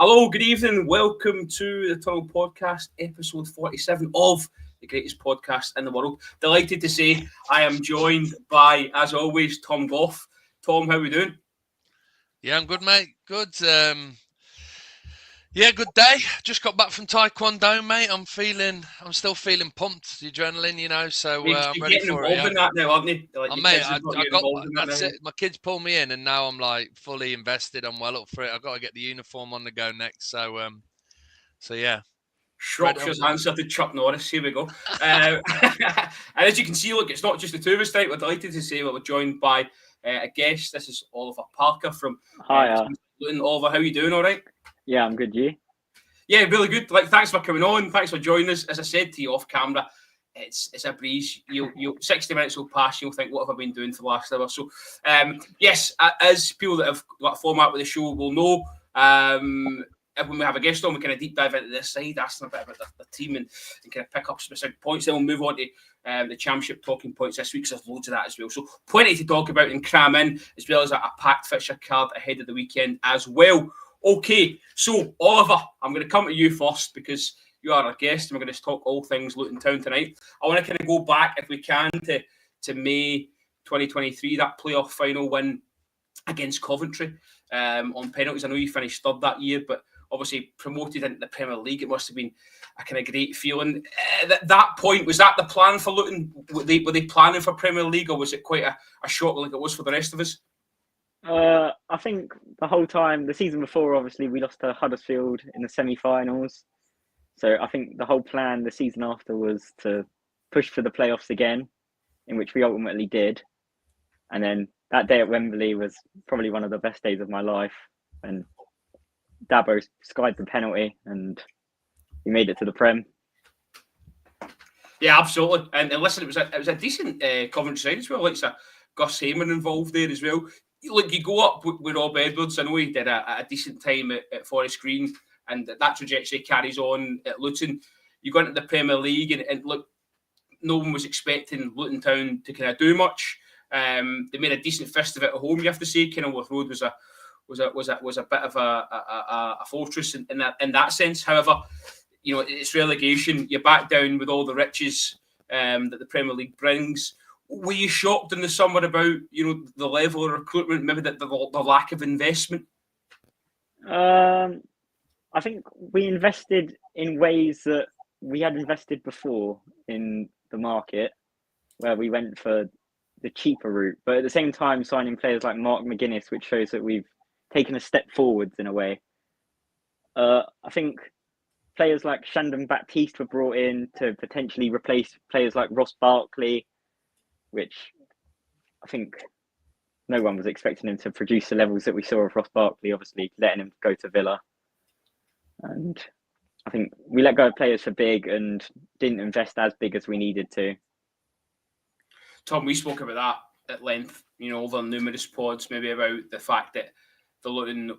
Hello, good evening. Welcome to the Tunnel Podcast, episode 47 of the greatest podcast in the world. Delighted to say I am joined by, as always, Tom Goff. Tom, how are we doing? Yeah, I'm good, mate. Good. Yeah, good day. Just got back from Taekwondo, mate. I'm still feeling pumped. The adrenaline, you know. So I'm ready for it. You're getting involved in that now, aren't you? Like Mate, I got that's it. My kids pulled me in, and now I'm like fully invested. I'm well up for it. I've got to get the uniform on the go next. So yeah. Shropshire's answer to Chuck Norris. Here we go. And as you can see, look, it's not just the two of us tonight. We're delighted to say we're joined by a guest. This is Oliver Parker from Teams Like Luton. Oliver, how are you doing? All right? Yeah, I'm good. You? Yeah, really good. Like, thanks for coming on. Thanks for joining us. As I said to you off camera, it's a breeze. You 60 minutes will pass. You'll think, what have I been doing for the last hour? So, yes, as people that have got a format with the show will know, when we have a guest on, we kind of deep dive into this side, ask them a bit about the team and kind of pick up specific points. Then we'll move on to the Championship talking points this week. So there's loads of that as well. So plenty to talk about and cram in, as well as a packed fixture card ahead of the weekend as well. Okay, so Oliver, I'm going to come to you first because you are our guest and we're going to talk all things Luton Town tonight. I want to kind of go back, if we can, to May 2023, that playoff final win against Coventry on penalties. I know you finished third that year, but obviously promoted into the Premier League. It must have been a kind of great feeling. At that point, was that the plan for Luton? Were they planning for Premier League, or was it quite a shock like it was for the rest of us? I think the whole time, the season before, obviously, we lost to Huddersfield in the semi-finals. So I think the whole plan the season after was to push for the playoffs again, in which we ultimately did. And then that day at Wembley was probably one of the best days of my life. And Dabo skied the penalty and we made it to the Prem. Yeah, absolutely. And listen, it was a decent Coventry side as well. Like Gus Heyman involved there as well. Look, you go up with Rob Edwards. I know he did a decent time at Forest Green, and that trajectory carries on at Luton. You go into the Premier League, and look, no one was expecting Luton Town to kind of do much. They made a decent fist of it at home, you have to say. Kenilworth Road was a bit of a fortress in that sense. However, you know, it's relegation. You're back down with all the riches that the Premier League brings. Were you shocked in the summer about, you know, the level of recruitment, maybe the lack of investment? I think we invested in ways that we had invested before in the market, where we went for the cheaper route, but at the same time signing players like Mark McGuinness, which shows that we've taken a step forwards in a way. I think players like Shandon Baptiste were brought in to potentially replace players like Ross Barkley, which I think no one was expecting him to produce the levels that we saw of Ross Barkley, obviously letting him go to Villa. And I think we let go of players for big and didn't invest as big as we needed to. Tom, we spoke about that at length, you know, over numerous pods, maybe about the fact that the Luton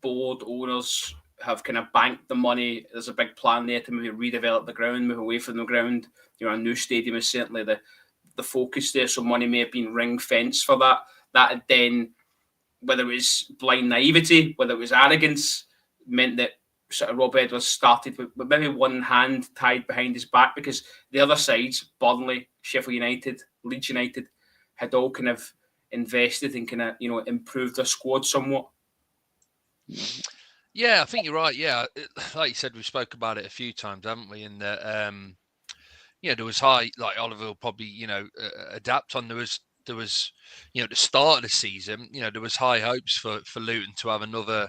board owners have kind of banked the money. There's a big plan there to maybe redevelop the ground, move away from the ground. You know, a new stadium is certainly the focus there, so money may have been ring-fenced for that. That had then, whether it was blind naivety, whether it was arrogance, meant that sort of Rob Edwards started with maybe one hand tied behind his back, because the other sides, Burnley, Sheffield United, Leeds United, had all kind of invested and kind of, you know, improved their squad somewhat. Yeah, I think you're right. Yeah, like you said, we spoke about it a few times, haven't we? In that, yeah, there was high, like Oliver will probably, you know, adapt on. There was, you know, at the start of the season, you know, there was high hopes for Luton to have another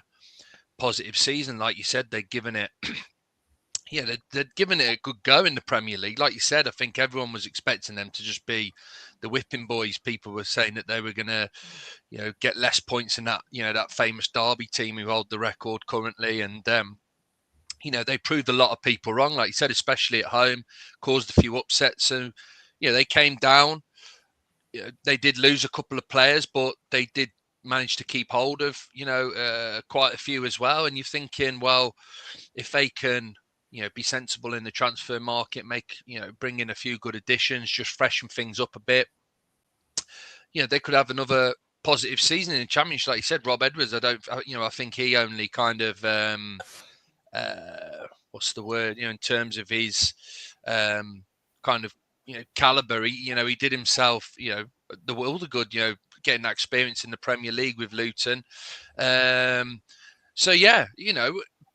positive season. Like you said, they'd given it, yeah, they'd given it a good go in the Premier League. Like you said, I think everyone was expecting them to just be the whipping boys. People were saying that they were going to, you know, get less points than that, you know, that famous Derby team who hold the record currently. And, you know, they proved a lot of people wrong, like you said, especially at home, caused a few upsets. So, you know, they came down. You know, they did lose a couple of players, but they did manage to keep hold of, you know, quite a few as well. And you're thinking, well, if they can, you know, be sensible in the transfer market, bring in a few good additions, just freshen things up a bit, you know, they could have another positive season in the Championship. Like you said, Rob Edwards, I think he only kind of, what's the word, in terms of his kind of, caliber, he did himself, the world of good, getting that experience in the Premier League with Luton. So, yeah,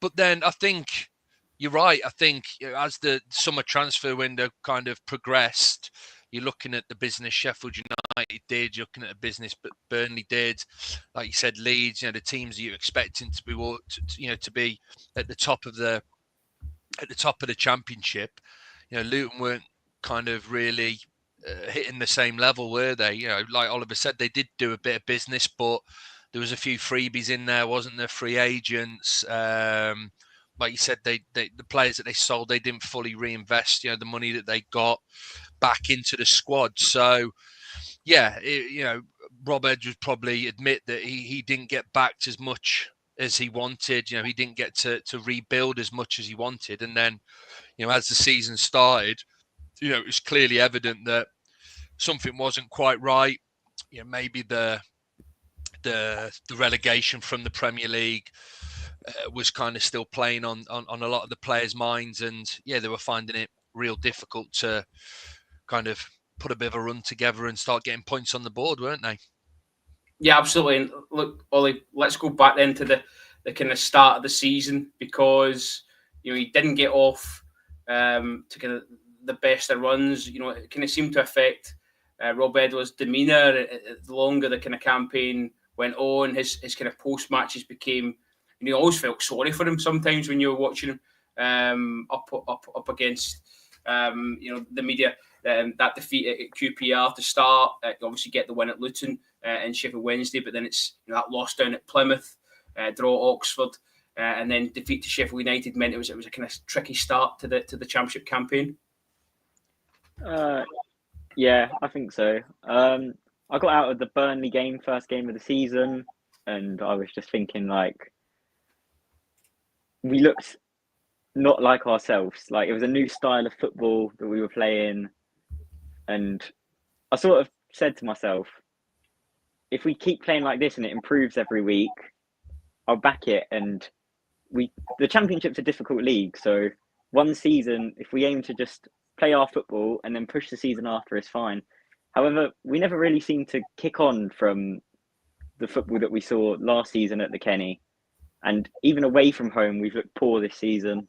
but then I think you're right. I think as the summer transfer window kind of progressed, you're looking at the business Sheffield United did, you're looking at the business Burnley did, like you said, Leeds, the teams that you're expecting to be, to be at the top of the Championship. Luton weren't kind of really hitting the same level, were they? Like Oliver said, they did do a bit of business, but there was a few freebies in there, wasn't there? Free agents. Like you said, the players that they sold, they didn't fully reinvest, the money that they got back into the squad. So, yeah, Rob Edwards would probably admit that he didn't get backed as much as he wanted. He didn't get to rebuild as much as he wanted. And then, as the season started, it was clearly evident that something wasn't quite right. Maybe the relegation from the Premier League was kind of still playing on a lot of the players' minds, and they were finding it real difficult to kind of put a bit of a run together and start getting points on the board, weren't they? Yeah, absolutely. And look, Ollie, let's go back then to the kind of start of the season, because he didn't get off to kind of the best of runs. It kind of seemed to affect Rob Edwards' demeanour the longer the kind of campaign went on. His kind of post matches became, you always felt sorry for him sometimes when you were watching him up against the media. That defeat at QPR to start, obviously get the win at Luton and Sheffield Wednesday, but then it's that loss down at Plymouth, draw at Oxford, and then defeat to Sheffield United meant it was a kind of tricky start to the Championship campaign. Yeah, I think so. I got out of the Burnley game, first game of the season, and I was just thinking, like, we looked not like ourselves. Like, it was a new style of football that we were playing, and I sort of said to myself, if we keep playing like this and it improves every week, I'll back it. And the Championship's a difficult league, so one season, if we aim to just play our football and then push the season after, is fine. However, we never really seemed to kick on from the football that we saw last season at the Kenny. And even away from home, we've looked poor this season.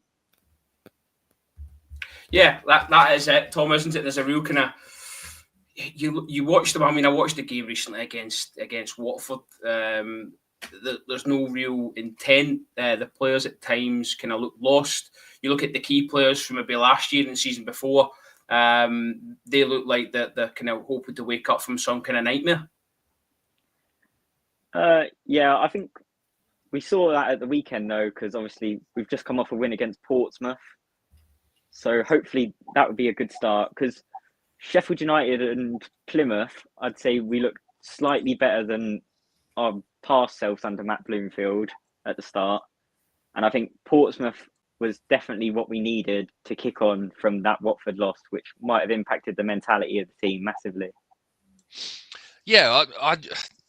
Yeah, that is it, Tom, isn't it? There's a real kind of... You watched them. I mean, I watched the game recently against Watford. There's no real intent. The players at times kind of look lost. You look at the key players from maybe last year and the season before. They look like they're kind of hoping to wake up from some kind of nightmare. Yeah, I think we saw that at the weekend, though, because obviously we've just come off a win against Portsmouth. So hopefully that would be a good start, because Sheffield United and Plymouth, I'd say we look slightly better than our past selves under Matt Bloomfield at the start. And I think Portsmouth was definitely what we needed to kick on from that Watford loss, which might have impacted the mentality of the team massively. Yeah, I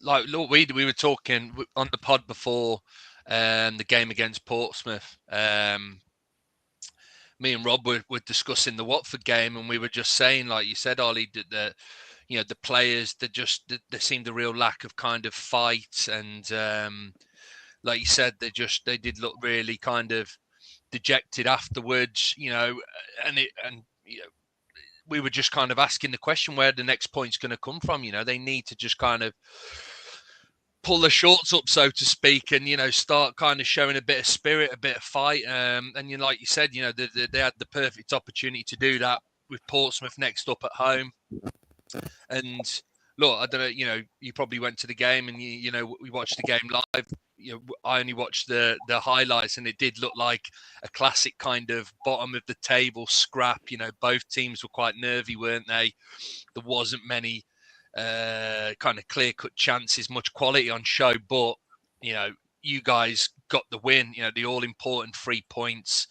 like, look, we were talking on the pod before the game against Portsmouth. Me and Rob were discussing the Watford game, and we were just saying, like you said, Ollie, that the players, there seemed a real lack of kind of fight, and like you said, they did look really kind of dejected afterwards, and we were just kind of asking the question where the next point's going to come from. They need to just kind of pull the shorts up, so to speak, and start kind of showing a bit of spirit, a bit of fight. And like you said, they had the perfect opportunity to do that with Portsmouth next up at home. And look, I don't know, you probably went to the game, and we watched the game live. I only watched the highlights, and it did look like a classic kind of bottom of the table scrap. Both teams were quite nervy, weren't they? There wasn't many kind of clear-cut chances, much quality on show, but you guys got the win. The all-important 3 points.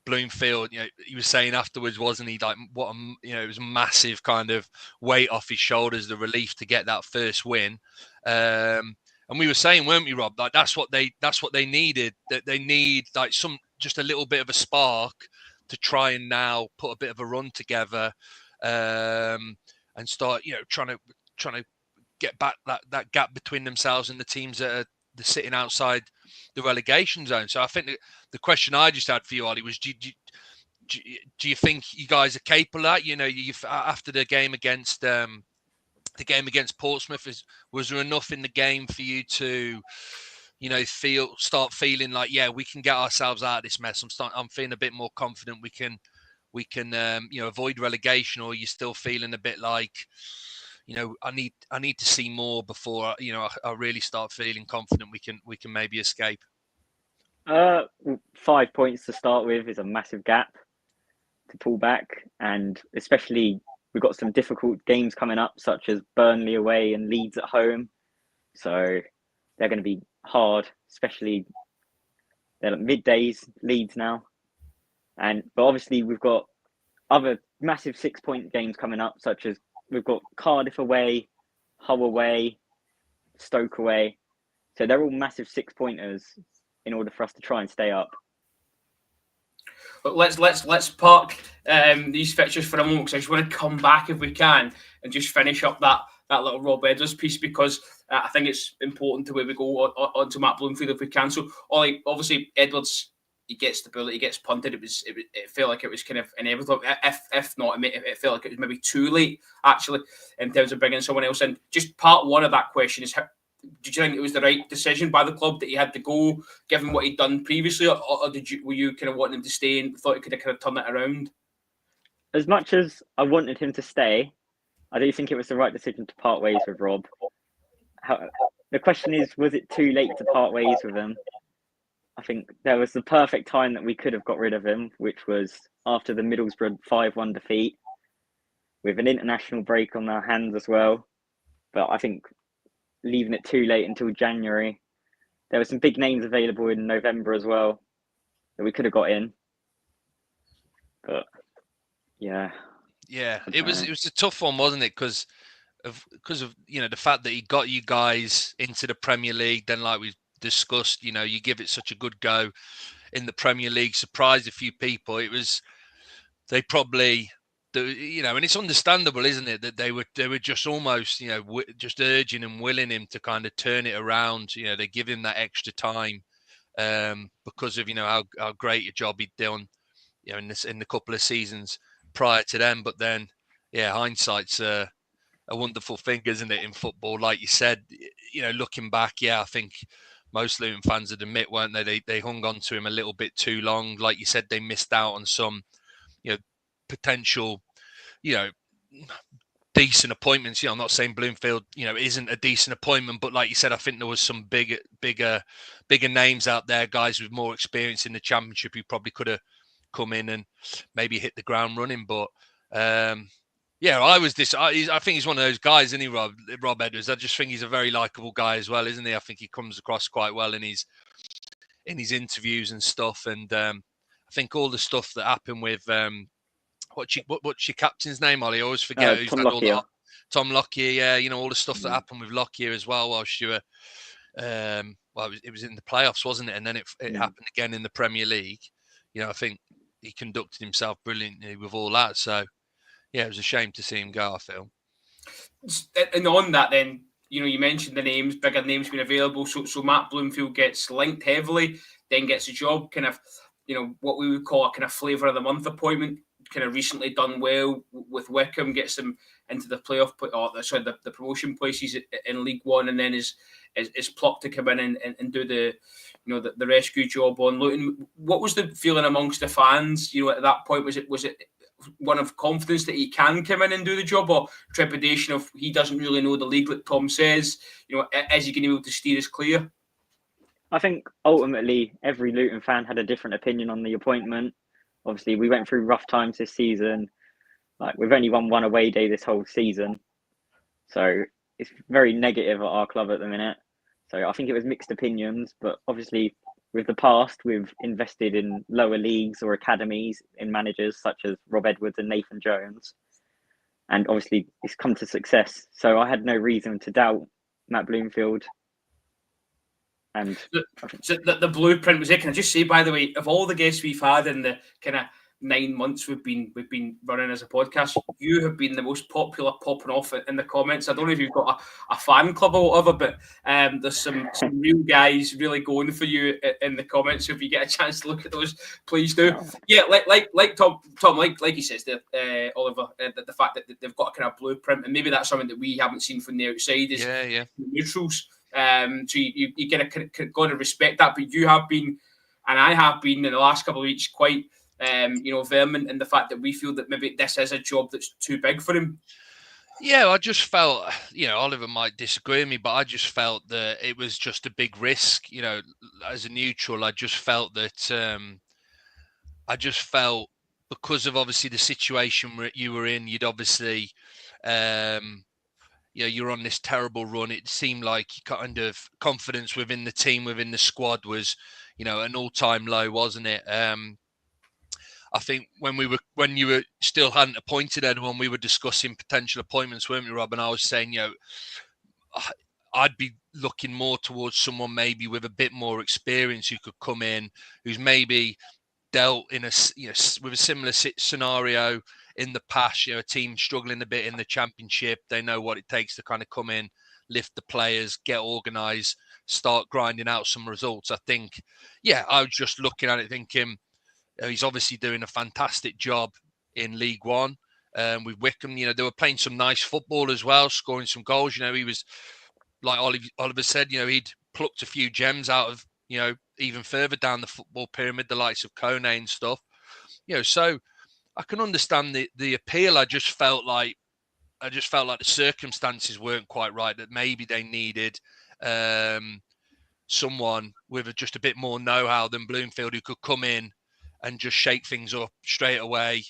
Bloomfield, he was saying afterwards, wasn't he? Like, it was a massive kind of weight off his shoulders, the relief to get that first win. And we were saying, weren't we, Rob? Like that's what they needed. That they need like just a little bit of a spark to try and now put a bit of a run together, and start, trying to get back that gap between themselves and the teams that are sitting outside the relegation zone. So I think the question I just had for you, Ollie, was do you think you guys are capable of that? After the game against Portsmouth, was there enough in the game for you to, start feeling like, yeah, we can get ourselves out of this mess? I'm feeling a bit more confident we can avoid relegation, or are you still feeling a bit like, I need to see more before I really start feeling confident we can maybe escape? 5 points to start with is a massive gap to pull back, and especially we've got some difficult games coming up, such as Burnley away and Leeds at home. So they're going to be hard, especially they're at middays, Leeds now. But obviously we've got other massive 6-point games coming up, such as we've got Cardiff away, Hull away, Stoke away. So they're all massive 6-pointers in order for us to try and stay up. But let's park these fixtures for a moment, because I just want to come back, if we can, and just finish up that little Rob Edwards piece, because I think it's important to where we go on to Matt Bloomfield if we can. So, Ollie, obviously Edwards, he gets the bullet, he gets punted. It felt like it was kind of inevitable. If not, it felt like it was maybe too late, actually, in terms of bringing someone else in. Just part one of that question is, did you think it was the right decision by the club that he had to go, given what he'd done previously, or were you kind of wanting him to stay and thought he could have kind of turned it around? As much as I wanted him to stay, I do think it was the right decision to part ways with Rob. The question is, was it too late to part ways with him? I think there was the perfect time that we could have got rid of him, which was after the Middlesbrough 5-1 defeat, with an international break on our hands as well. But I think leaving it too late until January, there were some big names available in November as well that we could have got in. But yeah, it was a tough one, wasn't it? Because of the fact that he got you guys into the Premier League. Then, like we discussed, you give it such a good go in the Premier League, surprised a few people. They probably, and it's understandable, isn't it, that they were just almost, just urging and willing him to kind of turn it around. They give him that extra time because of how great a job he'd done, in the couple of seasons prior to them. But then, hindsight's a wonderful thing, isn't it, in football? Like you said, looking back, I think most Luton fans would admit, weren't they? They hung on to him a little bit too long. Like you said, they missed out on some, potential, decent appointments. I'm not saying Bloomfield, isn't a decent appointment, but like you said, I think there was some bigger names out there, guys with more experience in the Championship who probably could have come in and maybe hit the ground running. But I think he's one of those guys, isn't he, Rob Edwards? I just think he's a very likable guy as well, isn't he? I think he comes across quite well in his interviews and stuff. And I think all the stuff that happened with what's your captain's name, Ollie? I always forget. Tom Lockyer. Tom Lockyer, all the stuff that happened with Lockyer as well whilst you were, it was in the playoffs, wasn't it? And then it happened again in the Premier League. I think he conducted himself brilliantly with all that. So, it was a shame to see him go, I feel. And on that then, you mentioned the names, bigger names being available. So Matt Bloomfield gets linked heavily, then gets a job, kind of, what we would call a kind of flavour of the month appointment, kind of recently done well with Wickham, gets them into the the promotion places in League One, and then is plucked to come in and do the rescue job on Luton. What was the feeling amongst the fans, at that point? Was it one of confidence that he can come in and do the job, or trepidation of he doesn't really know the league, like Tom says? Is he going to be able to steer us clear? I think ultimately every Luton fan had a different opinion on the appointment. Obviously, we went through rough times this season. Like, we've only won one away day this whole season, so it's very negative at our club at the minute. So I think it was mixed opinions, but obviously with the past, we've invested in lower leagues or academies in managers such as Rob Edwards and Nathan Jones. And obviously, it's come to success. So I had no reason to doubt Matt Bloomfield. And so the blueprint was it. Can I just say, by the way, of all the guests we've had in the kind of 9 months we've been running as a podcast, you have been the most popular, popping off in the comments. I don't know if you've got a fan club or whatever, but there's some real guys really going for you in the comments. So if you get a chance to look at those, please do. Yeah, like Tom, like he says there, Oliver, the fact that they've got a kind of blueprint, and maybe that's something that we haven't seen from the outside is neutrals. So you kind of got to respect that, but you have been, and I have been in the last couple of weeks quite vehement in the fact that we feel that maybe this is a job that's too big for him. Yeah, I just felt, Oliver might disagree with me, but I just felt that it was just a big risk. As a neutral, I just felt that because of obviously the situation you were in, you'd obviously, you're on this terrible run. It seemed like kind of confidence within the team, within the squad was, an all-time low, wasn't it? I think when you were still hadn't appointed anyone, we were discussing potential appointments, weren't we, Rob? And I was saying, I'd be looking more towards someone maybe with a bit more experience who could come in, who's maybe dealt in with a similar scenario in the past. A team struggling a bit in the Championship, they know what it takes to kind of come in, lift the players, get organised, start grinding out some results. I think, I was just looking at it thinking, he's obviously doing a fantastic job in League One with Wickham. They were playing some nice football as well, scoring some goals. He was, like Oliver said, he'd plucked a few gems out of, even further down the football pyramid, the likes of Kone and stuff. So I can understand the appeal. I just felt like the circumstances weren't quite right, that maybe they needed someone with just a bit more know-how than Bloomfield, who could come in and just shake things up straight away,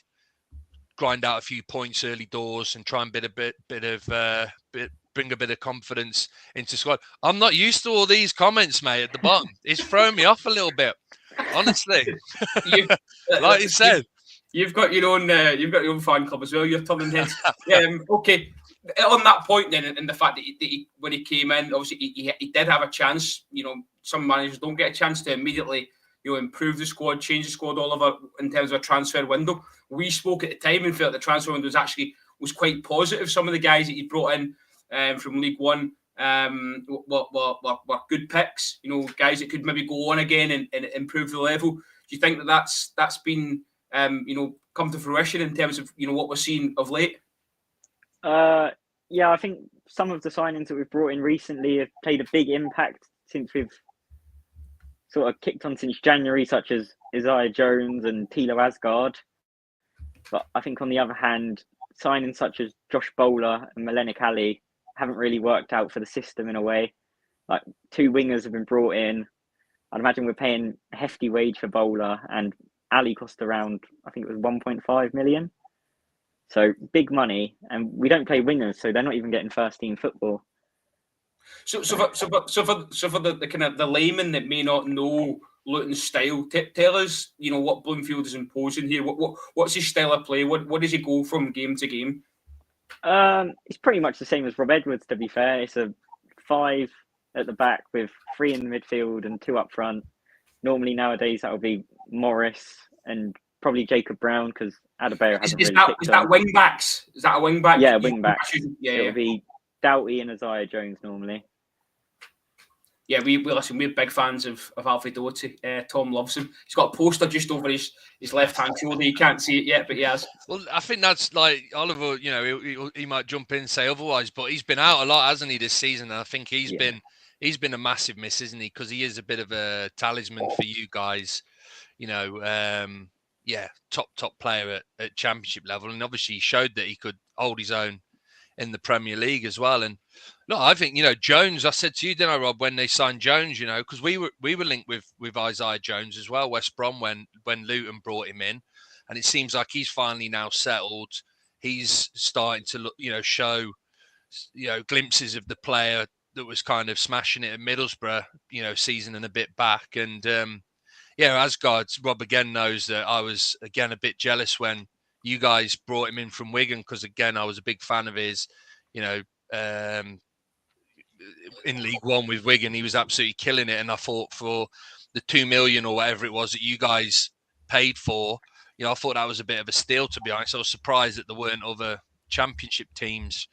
grind out a few points early doors, and try and bring a bit of confidence into squad. I'm not used to all these comments, mate, at the bottom. It's throwing me off a little bit, honestly. Like you said, you've got your own fan club as well. You're turning heads. Okay. On that point, then, and the fact that he when he came in, obviously he did have a chance. Some managers don't get a chance to immediately improve the squad, change the squad, Oliver, in terms of a transfer window. We spoke at the time and felt the transfer window was quite positive. Some of the guys that he brought in from League One were good picks. Guys that could maybe go on again and improve the level. Do you think that's been come to fruition in terms of what we're seeing of late? I think some of the signings that we've brought in recently have played a big impact since we've sort of kicked on since January, such as Isaiah Jones and Tilo Asgard. But I think on the other hand, signings such as Josh Bowler and Melenik Ali haven't really worked out for the system in a way. Like, 2 wingers have been brought in. I'd imagine we're paying a hefty wage for Bowler, and Ali cost around, I think it was 1.5 million. So big money, and we don't play wingers, so they're not even getting first team football. So for the kind of the layman that may not know Luton's style, tell us, what Bloomfield is imposing here. What's his style of play? What does he go from game to game? It's pretty much the same as Rob Edwards, to be fair. It's a 5 at the back with 3 in the midfield and 2 up front. Normally nowadays that would be Morris and probably Jacob Brown, because Adebayo hasn't really kicked on. Is that wing backs? Is that a wing back? Yeah, wing backs. It would be Doughty and Isaiah Jones normally. Yeah, we're big fans of Alfred Doughty. Tom loves him. He's got a poster just over his left-hand shoulder. You can't see it yet, but he has. Well, I think that's like Oliver, he might jump in and say otherwise, but he's been out a lot, hasn't he, this season? And I think he's been a massive miss, isn't he? Because he is a bit of a talisman for you guys. Top player at Championship level. And obviously he showed that he could hold his own in the Premier League as well. And no, I think, Jones, I said to you, didn't I, Rob, when they signed Jones, because we were linked with Isaiah Jones as well, West Brom, when Luton brought him in. And it seems like he's finally now settled. He's starting to look, show, glimpses of the player that was kind of smashing it at Middlesbrough, season and a bit back. And Asgard, Rob again knows that I was again a bit jealous when you guys brought him in from Wigan, because again I was a big fan of his. In League One with Wigan, he was absolutely killing it. And I thought for the 2 million or whatever it was that you guys paid for, I thought that was a bit of a steal, to be honest. I was surprised that there weren't other Championship teams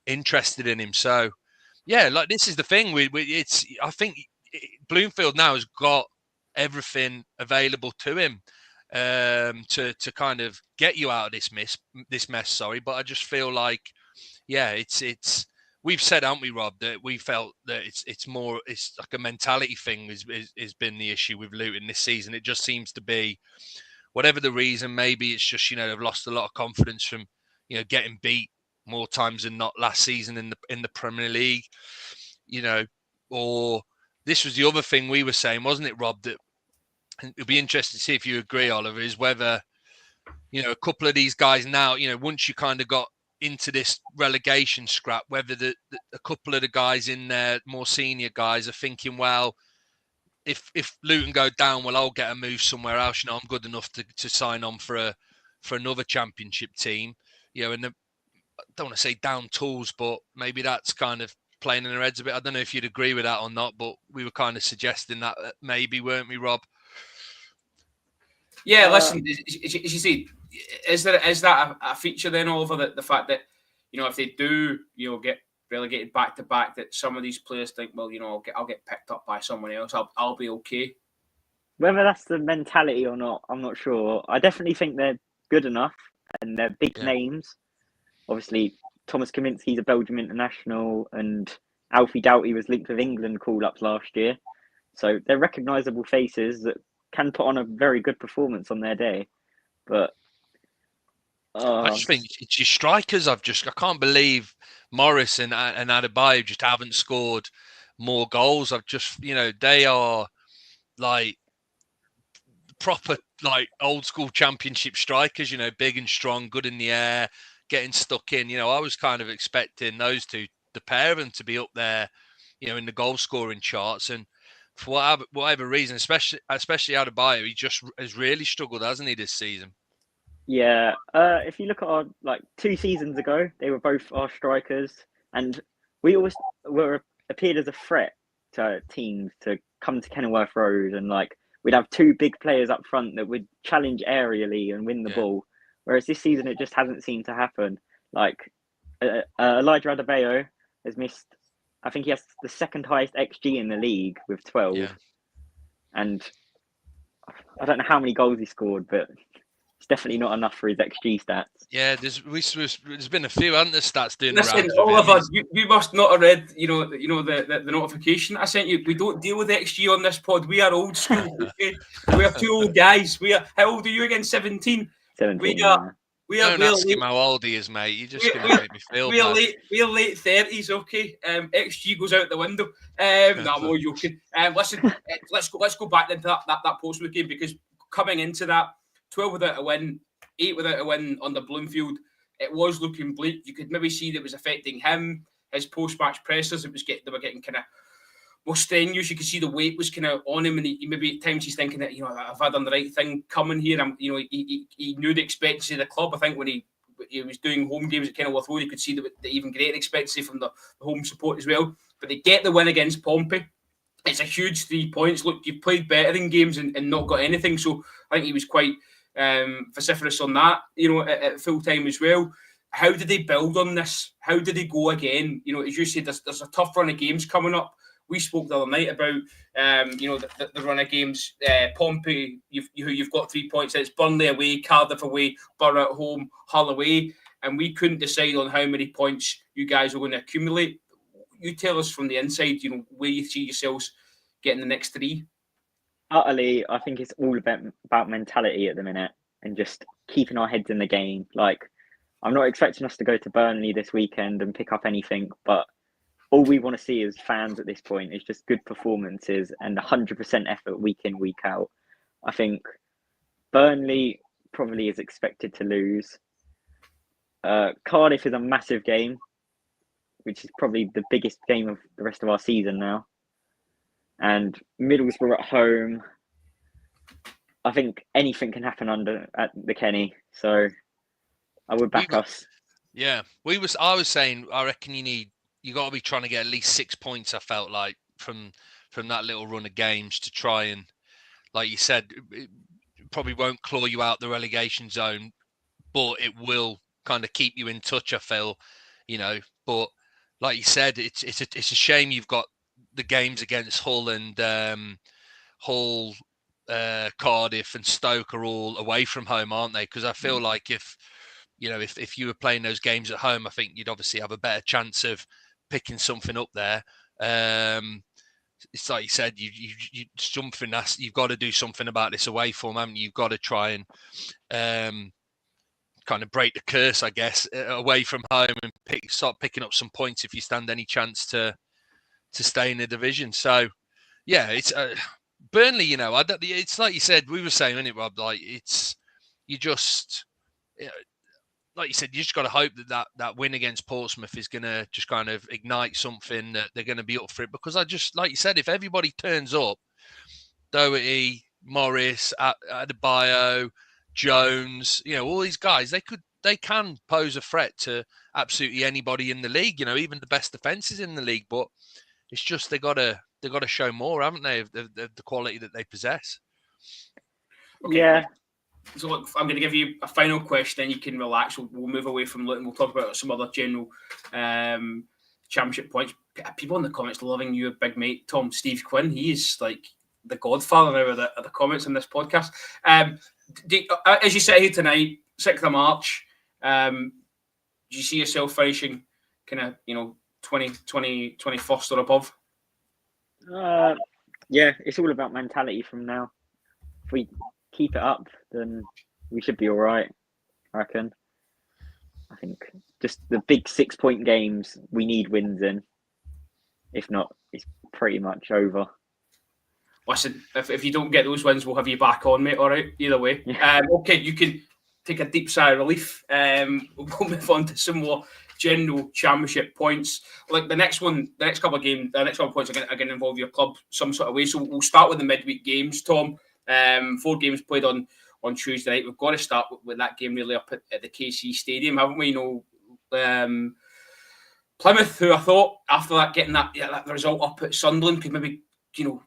interested in him. So, yeah, like this is the thing. I think Bloomfield now has got everything available to him to kind of get you out of this mess. Sorry, but I just feel like, it's. We've said, haven't we, Rob, that we felt that it's like a mentality thing has been the issue with Luton this season. It just seems to be, whatever the reason, maybe it's just, they've lost a lot of confidence from, getting beat more times than not last season in the Premier League, or this was the other thing we were saying, wasn't it, Rob, that it'll be interesting to see if you agree, Oliver, is whether, a couple of these guys now, once you kind of got into this relegation scrap, whether a couple of the guys in there, more senior guys, are thinking, well, if Luton go down, well, I'll get a move somewhere else. I'm good enough to sign on for another Championship team. And I don't want to say down tools, but maybe that's kind of playing in their heads a bit. I don't know if you'd agree with that or not, but we were kind of suggesting that maybe, weren't we, Rob? Yeah, listen, as you say, is that a feature then, Oliver, the fact that, if they do, get relegated back to back, that some of these players think, well, I'll get picked up by someone else, I'll be okay. Whether that's the mentality or not, I'm not sure. I definitely think they're good enough and they're big names. Obviously, Thomas Kaminski's a Belgium international, and Alfie Doughty was linked with England call-ups last year. So they're recognisable faces that can put on a very good performance on their day. But I just think it's your strikers. I can't believe Morris and Adebayo just haven't scored more goals. They are like proper, like old school Championship strikers, big and strong, good in the air, getting stuck in. I was kind of expecting those two, the pair of them, to be up there, in the goal scoring charts. And for whatever reason, especially Adebayo, he just has really struggled, hasn't he, this season? Yeah, if you look at our 2 seasons ago, they were both our strikers, and we always appeared as a threat to teams to come to Kenilworth Road, and we'd have 2 big players up front that would challenge aerially and win the ball. Whereas this season, it just hasn't seemed to happen. Elijah Adebayo has missed. I think he has the second highest XG in the league with 12, and I don't know how many goals he scored, but it's definitely not enough for his XG stats. Yeah, there's been a few, haven't there, stats doing Listen, around. Oliver, you must not have read, the notification I sent you. We don't deal with XG on this pod. We are old school. Okay? We are 2 old guys. How old are you again? 17. 17. Don't ask him how old he is, mate. You're just going to make me feel bad. We're late 30s, okay? XG goes out the window. No, I'm only joking. Listen, let's go back into that Portsmouth game, because coming into that, 12 without a win, 8 without a win on the Bloomfield, it was looking bleak. You could maybe see that it was affecting him, his post-match pressers. They were getting kind of more strenuous. You could see the weight was kind of on him, and he maybe at times he's thinking that, I've had done the right thing coming here. He knew the expectancy of the club. I think when he was doing home games at Kenilworth Road, you could see the even greater expectancy from the home support as well. But they get the win against Pompey. It's a huge 3 points. Look, you've played better in games and not got anything. So I think he was quite vociferous on that, at full time as well. How did they build on this? How did they go again? As you said, there's a tough run of games coming up. We spoke the other night about, the run of games. Pompey, you've got 3 points. It's Burnley away, Cardiff away, Borough at home, Hull away, and we couldn't decide on how many points you guys are going to accumulate. You tell us from the inside, where you see yourselves getting the next 3. Utterly, I think it's all about mentality at the minute and just keeping our heads in the game. I'm not expecting us to go to Burnley this weekend and pick up anything, but all we want to see as fans at this point is just good performances and 100% effort week in, week out. I think Burnley probably is expected to lose. Cardiff is a massive game. which is probably the biggest game of the rest of our season now. And Middlesbrough at home. I think anything can happen at the Kenny, so I would back us. Yeah, I was saying, I reckon you got to be trying to get at least 6 points. I felt like from that little run of games to try and, like you said, it probably won't claw you out the relegation zone, but it will kind of keep you in touch. I feel, But like you said, it's a shame you've got the games against Hull and Hull, Cardiff and Stoke are all away from home, aren't they? Because I feel like if you were playing those games at home, I think you'd obviously have a better chance of picking something up there. It's like you said, you've got to do something about this away form, haven't you? You've got to try and kind of break the curse, I guess, away from home and start picking up some points if you stand any chance to stay in the division. So, yeah, it's Burnley. It's like you said, we were saying, isn't it, Rob? Like like you said, you just got to hope that win against Portsmouth is going to just kind of ignite something, that they're going to be up for it. Because like you said, if everybody turns up, Doherty, Morris, Adebayo, Jones, all these guys, they can pose a threat to absolutely anybody in the league. Even the best defenses in the league. But it's just they got to show more, haven't they, of the quality that they possess. Okay. Yeah. So look, I'm going to give you a final question, then you can relax. We'll move away from Luton. We'll talk about some other general championship points. People in the comments loving your big mate, Tom, Steve Quinn. He is like the godfather now of the comments in this podcast. As you sit here tonight, 6th of March, do you see yourself finishing kind of, 21st or above? Yeah, it's all about mentality from now. If we keep it up, then we should be all right, I reckon. I think just the big 6-point games, we need wins in. If not, it's pretty much over. Listen, if you don't get those wins, we'll have you back on, mate, all right? Either way. Yeah. Okay, you can take a deep sigh of relief. We'll move on to some more general championship points. Like the next couple of games, the next couple of points are going to involve your club some sort of way. So we'll start with the midweek games, Tom. 4 games played on Tuesday night. We've got to start with that game really up at the KC Stadium, haven't we? Plymouth, who I thought after that getting that result up at Sunderland could maybe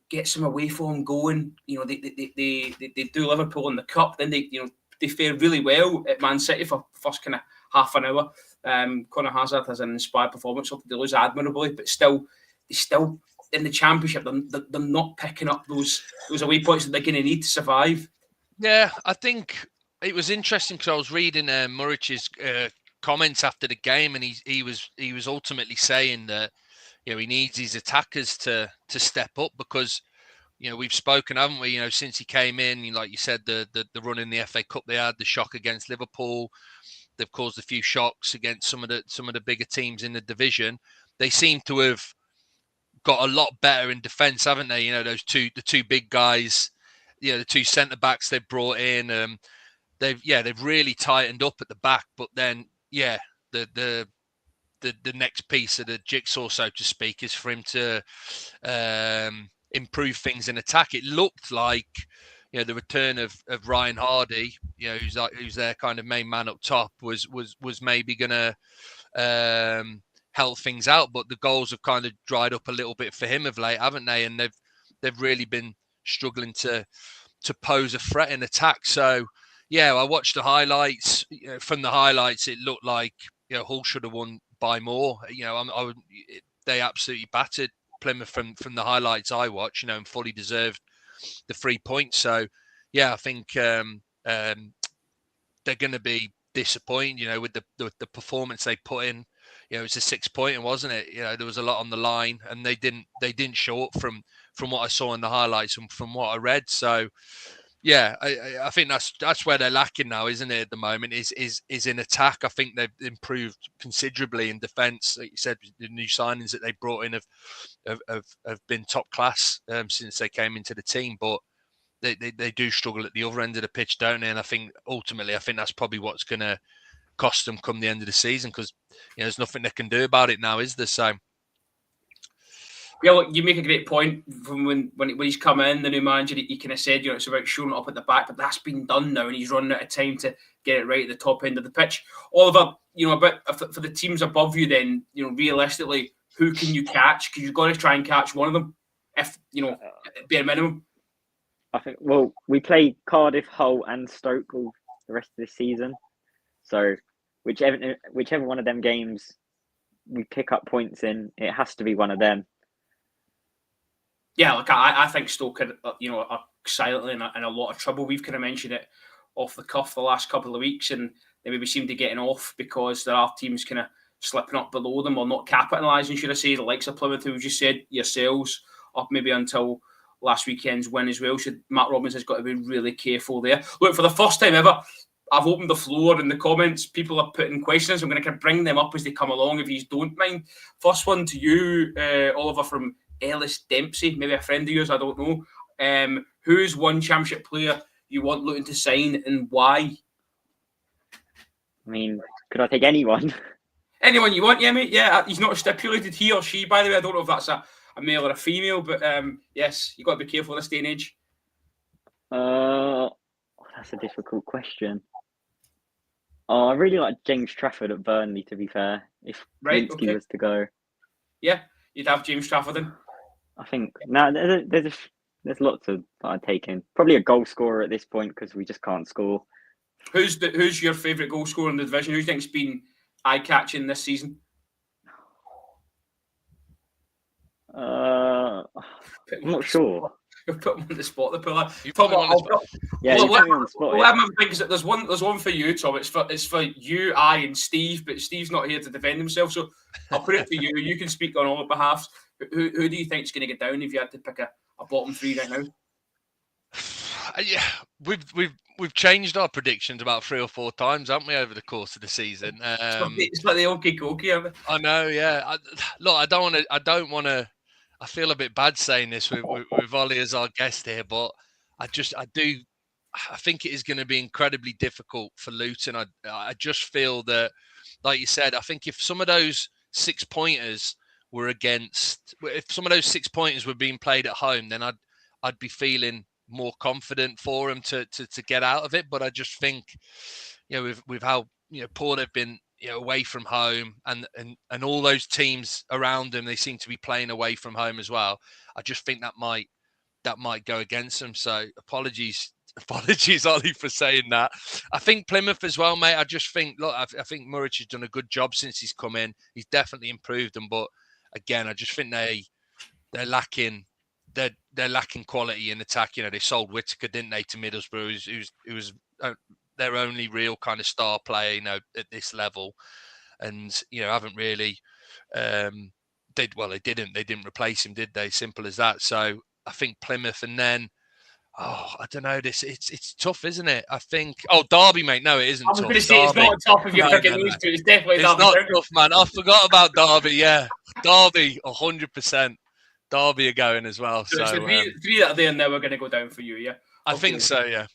get some away form going. They do Liverpool in the cup, then they fare really well at Man City for first kind of half an hour. Conor Hazard has an inspired performance. They lose admirably, but still in the championship, they're not picking up those away points that they're going to need to survive. Yeah, I think it was interesting because I was reading Murich's comments after the game, and he was ultimately saying that he needs his attackers to step up because we've spoken, haven't we? Since he came in, like you said, the run in the FA Cup they had, the shock against Liverpool, they've caused a few shocks against some of the bigger teams in the division. They seem to have got a lot better in defence, haven't they? The two big guys, the 2 centre backs they've brought in. They've really tightened up at the back. But then, the next piece of the jigsaw, so to speak, is for him to improve things in attack. It looked like the return of Ryan Hardy, who's their kind of main man up top, was maybe gonna help things out, but the goals have kind of dried up a little bit for him of late, haven't they? And they've really been struggling to pose a threat in attack. So I watched the highlights. From the highlights, it looked like Hull should have won by more. They absolutely battered Plymouth from the highlights I watched. And fully deserved the 3 points. So I think they're going to be disappointed. With the performance they put in. It's a 6-pointer, wasn't it? There was a lot on the line, and they didn't show up from what I saw in the highlights and from what I read. So, I think that's where they're lacking now, isn't it? At the moment, is in attack. I think they've improved considerably in defence. Like you said, the new signings that they brought in have been top class since they came into the team, but they do struggle at the other end of the pitch, don't they? And I think ultimately, that's probably what's going to cost them come the end of the season, because there's nothing they can do about it now, is there? So. Yeah, look, you make a great point. From when he's come in, the new manager, he kind of said, it's about showing it up at the back, but that's been done now, and he's running out of time to get it right at the top end of the pitch. Oliver, for the teams above you, then, realistically, who can you catch? Because you've got to try and catch one of them, if bare minimum. I think. Well, we play Cardiff, Hull, and Stoke all the rest of the season. So whichever one of them games we pick up points in, it has to be one of them. Yeah, look, I think Stoke are silently in a lot of trouble. We've kind of mentioned it off the cuff the last couple of weeks, and they maybe seem to getting off because there are teams kind of slipping up below them or not capitalising, should I say, the likes of Plymouth, who we just said, yourselves, up maybe until last weekend's win as well. Matt Robbins has got to be really careful there. Look, for the first time ever, I've opened the floor in the comments. People are putting questions. I'm going to kind of bring them up as they come along, if you don't mind. First one to you, Oliver, from Ellis Dempsey, maybe a friend of yours, I don't know. Who's one Championship player you want Luton to sign, and why? I mean, could I take anyone? Anyone you want, yeah, mate. Yeah, he's not stipulated, he or she, by the way. I don't know if that's a male or a female, but yes, you've got to be careful this day and age. That's a difficult question. I really like James Trafford at Burnley, to be fair, if Linsky was to go. Yeah, you'd have James Trafford in. I think there's lots of that I'd take in. Probably a goal scorer at this point, because we just can't score. Who's your favourite goal scorer in the division? Who do you think's been eye-catching this season? I'm not sure. You've put him on the spot. There's one for you, Tom. It's for you, I, and Steve, but Steve's not here to defend himself, so I'll put it to you. You can speak on all behalfs. Who do you think's going to get down if you had to pick a bottom three right now? Yeah, we've changed our predictions about 3 or 4 times, haven't we, over the course of the season? It's like the okey-dokey, haven't it? I know, yeah. I don't want to. I feel a bit bad saying this with Ollie as our guest here, but I think it is going to be incredibly difficult for Luton. I just feel that, like you said, I think if some of those 6-pointers were being played at home, then I'd be feeling more confident for them to get out of it. But I just think, with how poor they've been, away from home, and all those teams around them, they seem to be playing away from home as well. I just think that might go against them. So apologies, Ollie, for saying that. I think Plymouth as well, mate. I just think, I think Muric has done a good job since he's come in. He's definitely improved them, but again, I just think they're lacking. They're lacking quality in attack. They sold Whittaker, didn't they, to Middlesbrough, who was their only real kind of star player, at this level, and haven't really. They didn't replace him, did they? Simple as that. So I think Plymouth, and then I don't know. It's tough, isn't it? I think. Derby, mate. No, it isn't. I was going to say it's not tough if you're picking these two. It's definitely not tough, man. I forgot about Derby. Yeah, Derby, 100%. Derby are going as well. So three that are there now are going to go down for you. Yeah, I think so. Yeah.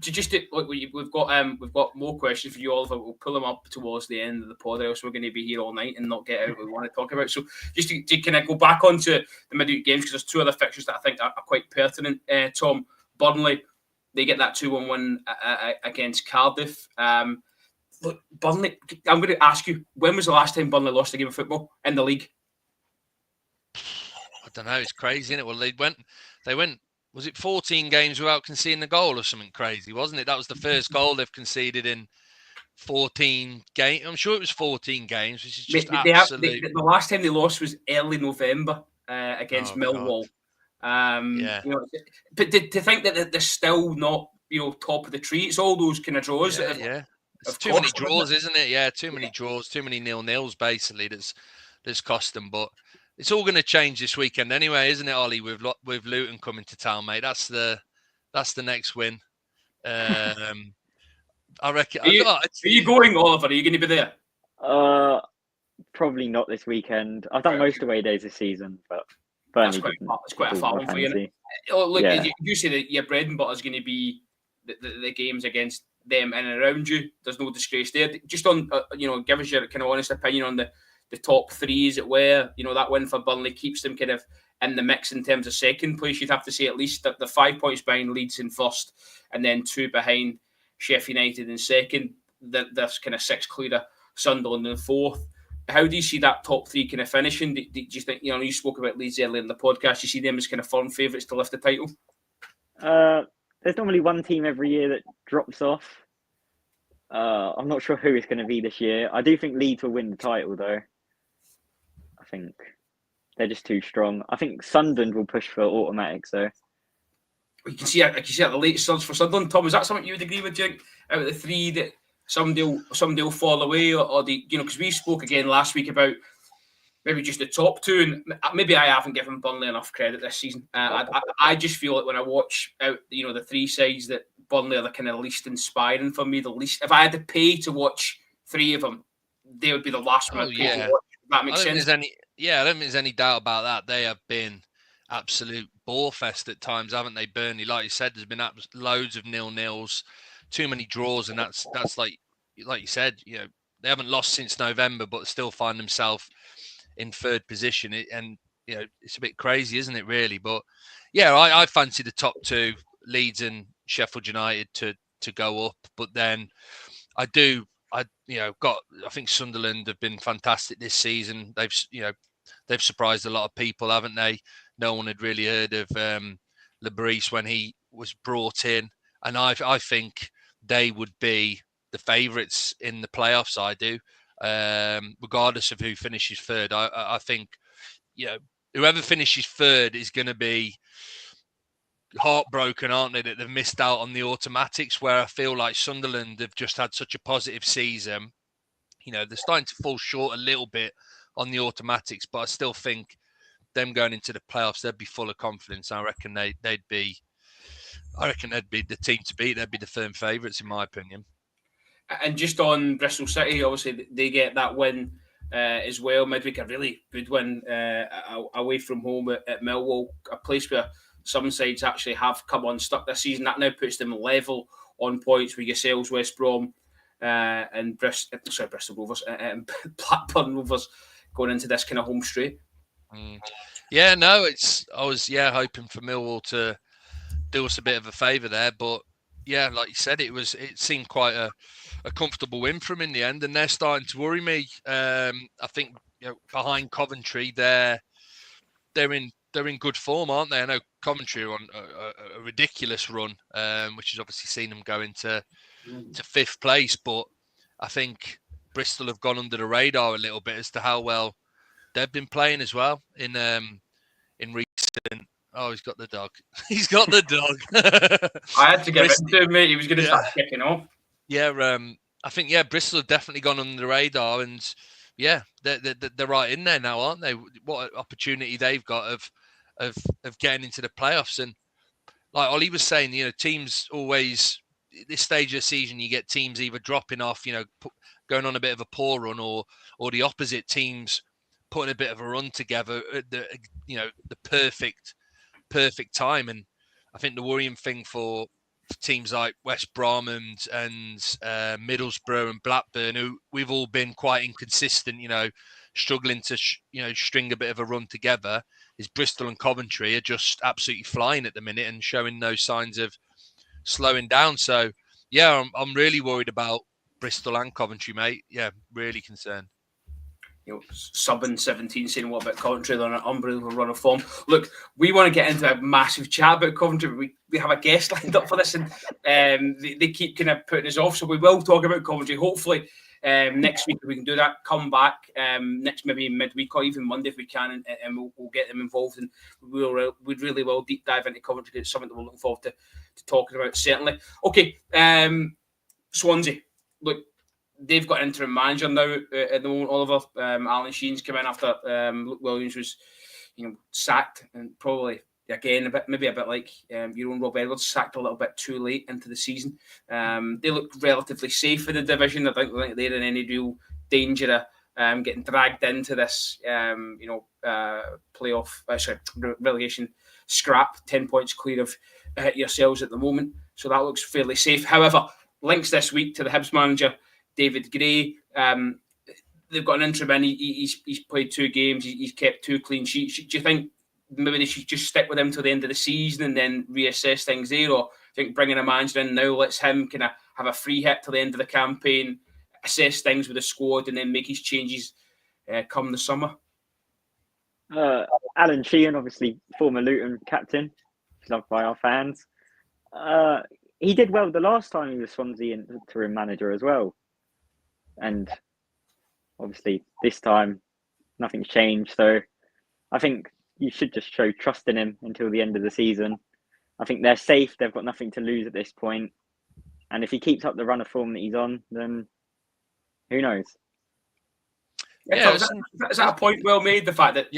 We've got more questions for you, Oliver. We'll pull them up towards the end of the pod, else we're going to be here all night and not get out what we want to talk about. So just to kind of go back onto the midweek games, because there's 2 other fixtures that I think are quite pertinent. Tom, Burnley, they get that 2-1 win against Cardiff. Look, Burnley, I'm going to ask you, when was the last time Burnley lost a game of football in the league? I don't know. It's crazy, isn't it? Well, they went. Was it 14 games without conceding a goal or something crazy, wasn't it? That was the first goal they've conceded in 14 games. I'm sure it was 14 games, which is just absolutely... The last time they lost was early November against Millwall. Yeah. But to think that they're still not, top of the tree, it's all those kind of draws. Yeah. It's too many draws, isn't it? Yeah, too many draws, too many 0-0s, basically, that's cost them. But it's all going to change this weekend anyway, isn't it, Ollie? With Luton coming to town, mate. That's the next win. I reckon. Are you going, Oliver? Are you going to be there? Probably not this weekend. I've done most away days this season, but that's quite a far one for you. Look, you say that your bread and butter is going to be the games against them in and around you. There's no disgrace there. Just on, give us your kind of honest opinion on the top three, as it were. That win for Burnley keeps them kind of in the mix in terms of second place. You'd have to say at least that the 5 points behind Leeds in first, and then 2 behind Sheffield United in second. There's kind of 6 clear of Sunderland in fourth. How do you see that top three kind of finishing? Do you think, you spoke about Leeds earlier in the podcast, you see them as kind of firm favourites to lift the title? There's normally one team every year that drops off. I'm not sure who it's going to be this year. I do think Leeds will win the title, though. I think they're just too strong. I think Sunderland will push for automatic, so. You can see at the late surge for Sunderland. Tom, is that something you would agree with, Jake? Out of the three, that somebody will fall away, or because we spoke again last week about maybe just the top two, and maybe I haven't given Burnley enough credit this season. I just feel that when I watch out, the three sides, that Burnley are the kind of least inspiring for me. The least, if I had to pay to watch 3 of them, they would be the last one I'd pay to watch. If that makes sense. I don't think there's any doubt about that. They have been absolute bore fest at times, haven't they? Burnley, like you said, there's been loads of 0-0s, too many draws, and that's like you said, they haven't lost since November, but still find themselves in third position. It's a bit crazy, isn't it, really? But yeah, I fancy the top two, Leeds and Sheffield United, to go up. But then I think Sunderland have been fantastic this season. They've surprised a lot of people, haven't they? No one had really heard of Lebris when he was brought in, and I think they would be the favourites in the playoffs. I do, regardless of who finishes third. I think whoever finishes third is going to be heartbroken, aren't they, that they've missed out on the automatics, where I feel like Sunderland have just had such a positive season. They're starting to fall short a little bit on the automatics, but I still think them going into the playoffs, they'd be full of confidence. I reckon they'd be the team to beat. They'd be the firm favourites, in my opinion. And just on Bristol City, obviously they get that win as well midweek, a really good win away from home at Millwall, a place where some sides actually have come unstuck this season. That now puts them level on points with yourselves, West Brom, and Bristol Rovers, and Blackburn Rovers going into this kind of home straight. I was hoping for Millwall to do us a bit of a favour there, but yeah, like you said, it seemed quite a comfortable win for them in the end, and they're starting to worry me. I think behind Coventry, they're in good form, aren't they? I know Coventry are on a ridiculous run, which has obviously seen them go into fifth place, but I think Bristol have gone under the radar a little bit as to how well they've been playing as well in recent. Oh, he's got the dog. He's got the dog. I had to give it to him, mate. He was going to start kicking off. Yeah, I think Bristol have definitely gone under the radar, and they're right in there now, aren't they? What opportunity they've got of getting into the playoffs, and like Ollie was saying, teams always this stage of the season, you get teams either dropping off, going on a bit of a poor run, or the opposite teams putting a bit of a run together at the perfect time. And I think the worrying thing for teams like West Brom and Middlesbrough and Blackburn, who we've all been quite inconsistent, struggling to string a bit of a run together, is Bristol and Coventry are just absolutely flying at the minute and showing no signs of slowing down. So yeah, I'm really worried about Bristol and Coventry, mate. Yeah, really concerned. Subbing 17 saying what about Coventry? They're on an unbelievable run of form. Look, we want to get into a massive chat about Coventry, but we have a guest lined up for this, and they keep kind of putting us off, so we will talk about Coventry hopefully next week if we can do that. Come back next, maybe midweek or even Monday if we can, and we'll get them involved, and we really will deep dive into Coventry. It's something that we're looking forward to talking about, certainly. Okay, Swansea, look, they've got an interim manager now at the moment, Oliver. Alan Sheen's come in after Luke Williams was, sacked, and probably again maybe a bit like your own Rob Edwards, sacked a little bit too late into the season. They look relatively safe in the division. I think they're in any real danger of getting dragged into this relegation scrap. 10 points clear of yourselves at the moment, so that looks fairly safe. However, links this week to the Hibs manager, David Gray. They've got an interim in. He's played 2 games. He's kept 2 clean sheets. Do you think maybe they should just stick with him till the end of the season and then reassess things there? Or do you think bringing a manager in now lets him kind of have a free hit till the end of the campaign, assess things with the squad, and then make his changes come the summer? Alan Sheehan, obviously former Luton captain, loved by our fans. He did well the last time he was Swansea interim manager as well. And obviously this time nothing's changed. So I think you should just show trust in him until the end of the season. I think they're safe. They've got nothing to lose at this point. And if he keeps up the run of form that he's on, then who knows? Yeah, is that a point well made? The fact that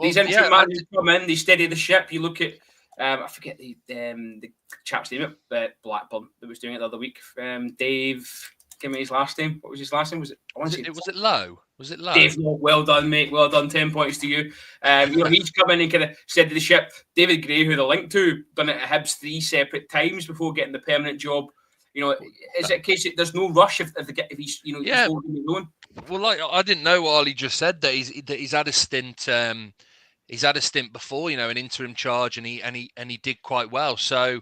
these interim managers come in, they steady the ship. You look at I forget the chap's name at Blackburn that was doing it the other week. Dave, give me his last name. What was his last name? Was it Lowe? Was it Lowe? Dave, well done, mate. Well done. 10 points to you. He's come in and kind of steadied the ship. David Gray, who they're linked to, done it at Hibs 3 separate times before getting the permanent job. Is it a case that there's no rush if he's he's holding his own? Well, like I didn't know what Ollie just said, that he's had a stint. He's had a stint before, an interim charge, and he did quite well. So,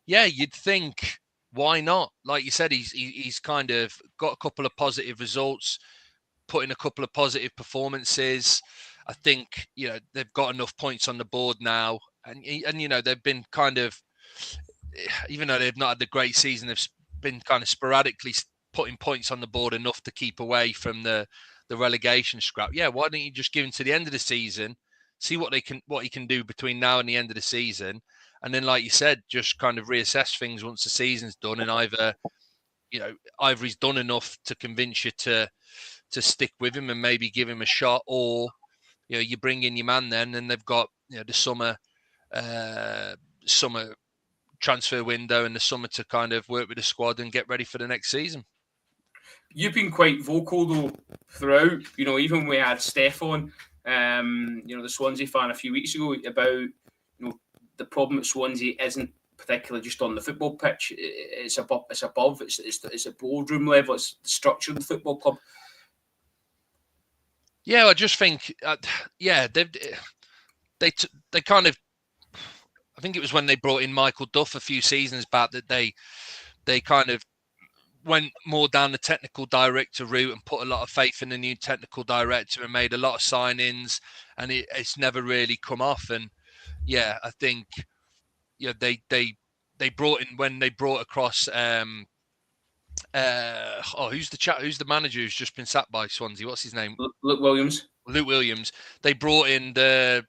yeah, you'd think, why not? Like you said, he's kind of got a couple of positive results, put in a couple of positive performances. I think they've got enough points on the board now, and they've been kind of, even though they've not had the great season, they've been kind of sporadically putting points on the board enough to keep away from the relegation scrap. Yeah, why don't you just give him to the end of the season, see what he can do between now and the end of the season, and then, like you said, just kind of reassess things once the season's done, and either he's done enough to convince you to stick with him and maybe give him a shot, or you bring in your man then, and they've got the summer transfer window and the summer to kind of work with the squad and get ready for the next season. You've been quite vocal though throughout. Even when we had Steph on, the Swansea fan a few weeks ago, about the problem at Swansea isn't particularly just on the football pitch. It's above. It's a boardroom level. It's the structure of the football club. Yeah, I just think, they kind of. I think it was when they brought in Michael Duff a few seasons back that they kind of went more down the technical director route and put a lot of faith in the new technical director and made a lot of signings, and it's never really come off. And yeah, I think they brought in, when they brought across who's the manager who's just been sacked by Swansea? What's his name? Luke Williams. Luke Williams. They brought in the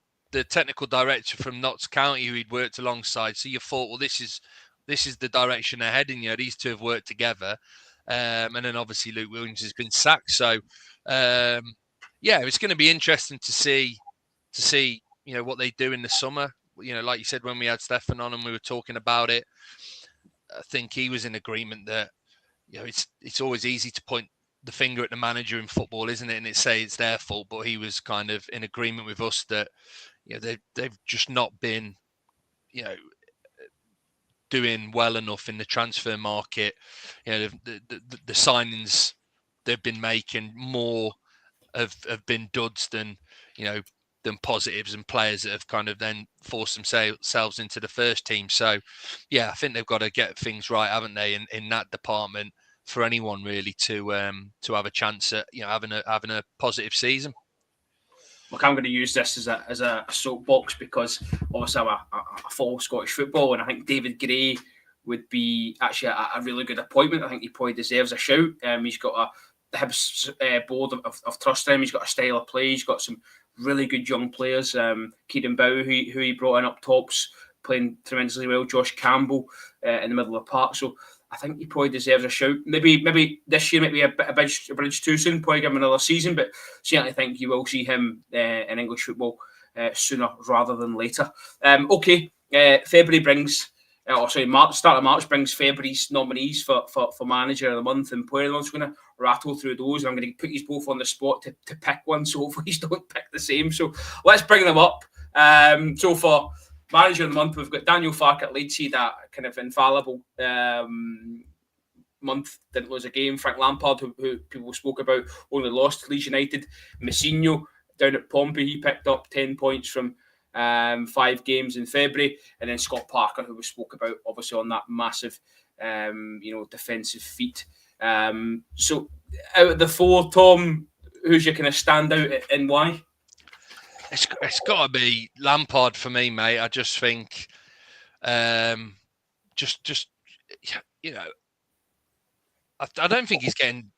technical director from Notts County who he'd worked alongside. So you thought, well, this is the direction they're heading. These two have worked together. And then obviously Luke Williams has been sacked. So it's going to be interesting to see what they do in the summer. Like you said, when we had Stefan on and we were talking about it, I think he was in agreement that it's always easy to point the finger at the manager in football, isn't it? And say it's their fault, but he was kind of in agreement with us that they've just not been doing well enough in the transfer market. The signings they've been making more have been duds than positives, and players that have kind of then forced themselves into the first team. So yeah, I think they've got to get things right, haven't they, in that department, for anyone really to have a chance at having a positive season. Look, I'm going to use this as a soapbox because obviously I follow Scottish football, and I think David Gray would be actually a really good appointment. I think he probably deserves a shout. He's got the Hibs board of trust him. He's got a style of play. He's got some really good young players. Kieran Bow, who he brought in up tops, playing tremendously well. Josh Campbell in the middle of the park. So I think he probably deserves a shout. Maybe this year might be a bridge too soon. Probably give him another season, but certainly think you will see him in English football sooner rather than later. February brings, start of March brings February's nominees for manager of the month and player of the month. So I'm going to rattle through those, and I'm going to put you both on the spot to pick one. So hopefully you don't pick the same. So let's bring them up. So for manager of the month, we've got Daniel Farke at Leeds, that kind of infallible month didn't lose a game. Frank Lampard, who people spoke about, only lost to Leeds United. Messinho down at Pompey, he picked up 10 points from 5 games in February. And then Scott Parker, who we spoke about, obviously on that massive, defensive feat. So out of the 4, Tom, who's your kind of standout and why? It's got to be Lampard for me, mate. I just think, I don't think he's getting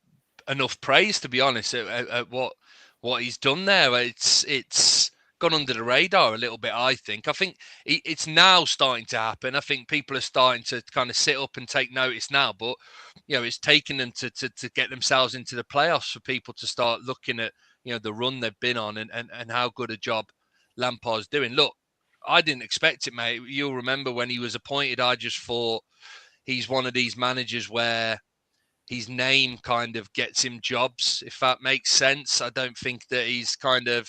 enough praise, to be honest, at what he's done there. It's gone under the radar a little bit, I think. I think it's now starting to happen. I think people are starting to kind of sit up and take notice now. But, it's taken them to get themselves into the playoffs for people to start looking at, the run they've been on and how good a job Lampard's doing. Look, I didn't expect it, mate. You'll remember when he was appointed, I just thought he's one of these managers where his name kind of gets him jobs, if that makes sense. I don't think that he's kind of